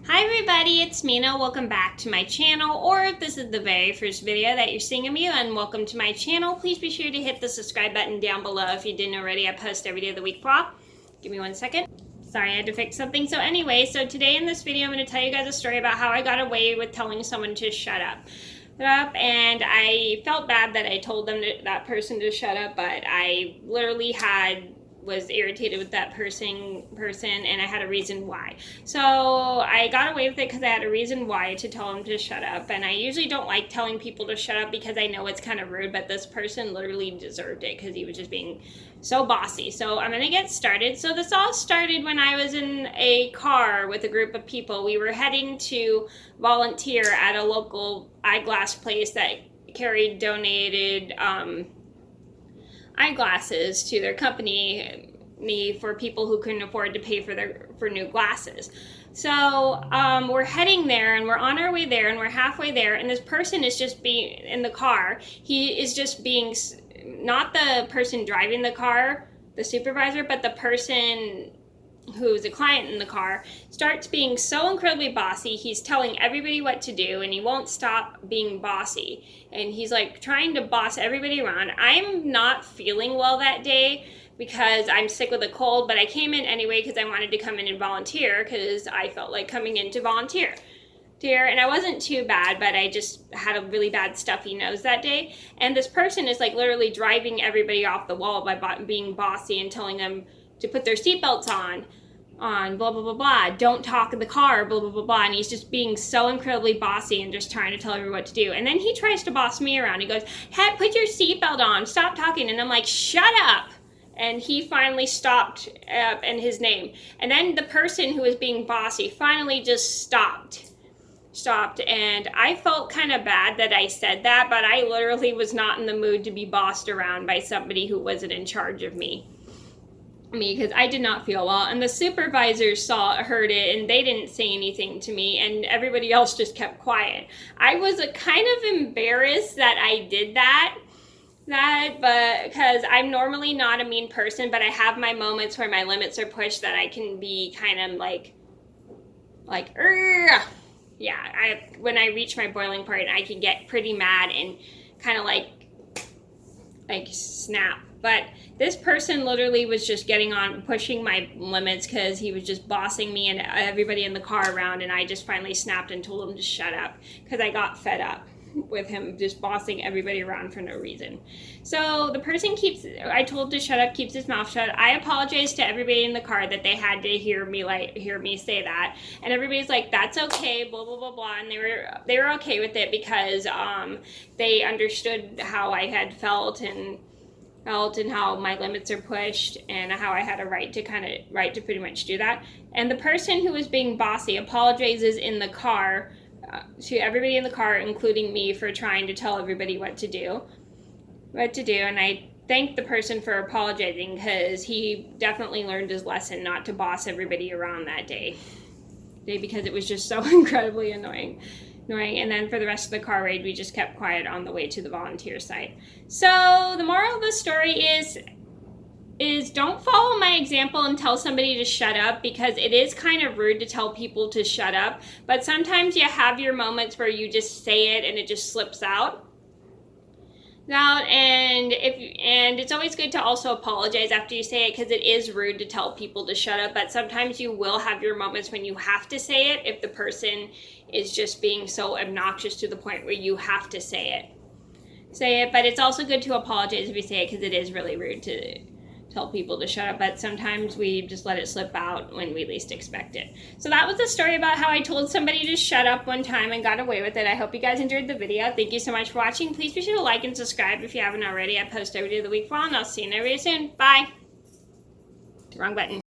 Hi everybody, it's Mena. Welcome back to my channel, or if this is the very first video that you're seeing of me, and welcome to my channel. Please be sure to hit the subscribe button down below if you didn't already. I post every day of the week vlog. Give me 1 second. Sorry, I had to fix something. So anyway, today in this video, I'm going to tell you guys a story about how I got away with telling someone to shut up. And I felt bad that I told that person to shut up, but I literally was irritated with that person and I had a reason why. So I got away with it because I had a reason why to tell him to shut up. And I usually don't like telling people to shut up because I know it's kind of rude, but this person literally deserved it because he was just being so bossy. So I'm gonna get started. So this all started when I was in a car with a group of people. We were heading to volunteer at a local eyeglass place that carried donated eyeglasses to their company for people who couldn't afford to pay for new glasses. So we're heading there and we're on our way there and we're halfway there, and this person is just being in the car. He is just being, not the person driving the car, the supervisor, but the person who's a client in the car, starts being so incredibly bossy. He's telling everybody what to do and he won't stop being bossy. And he's like trying to boss everybody around. I'm not feeling well that day because I'm sick with a cold, but I came in anyway because I wanted to come in and volunteer because I felt like coming in to volunteer. And I wasn't too bad, but I just had a really bad stuffy nose that day. And this person is like literally driving everybody off the wall by being bossy and telling them to put their seatbelts on blah, blah, blah, blah, don't talk in the car, blah, blah, blah, blah. And he's just being so incredibly bossy and just trying to tell everyone what to do. And then he tries to boss me around. He goes, hey, put your seatbelt on, stop talking. And I'm like, shut up. And he finally stopped in his name. And then the person who was being bossy finally just stopped. And I felt kind of bad that I said that, but I literally was not in the mood to be bossed around by somebody who wasn't in charge of me because I did not feel well. And the supervisors heard it and they didn't say anything to me, and everybody else just kept quiet. I was kind of embarrassed that I did that, but because I'm normally not a mean person, but I have my moments where my limits are pushed that I can be kind of like yeah, when I reach my boiling point, I can get pretty mad and kind of like snap. But this person literally was just getting on, pushing my limits because he was just bossing me and everybody in the car around, and I just finally snapped and told him to shut up because I got fed up with him just bossing everybody around for no reason. So the person I told to shut up, keeps his mouth shut. I apologized to everybody in the car that they had to hear me say that, and everybody's like, that's okay, blah, blah, blah, blah. And they were okay with it because they understood how I had felt and how my limits are pushed and how I had a right to pretty much do that. And the person who was being bossy apologizes in the car to everybody in the car, including me, for trying to tell everybody what to do. And I thank the person for apologizing because he definitely learned his lesson not to boss everybody around that day because it was just so incredibly annoying. And then for the rest of the car ride, we just kept quiet on the way to the volunteer site. So the moral of the story is don't follow my example and tell somebody to shut up, because it is kind of rude to tell people to shut up. But sometimes you have your moments where you just say it and it just slips out. And it's always good to also apologize after you say it, because it is rude to tell people to shut up. But sometimes you will have your moments when you have to say it if the person is just being so obnoxious to the point where you have to say it. But it's also good to apologize if you say it, because it is really rude to tell people to shut up. But sometimes we just let it slip out when we least expect it. So that was the story about how I told somebody to shut up one time and got away with it. I hope you guys enjoyed the video. Thank you so much for watching. Please be sure to like and subscribe if you haven't already. I post every day of the week, and I'll see you very soon. Bye. Wrong button.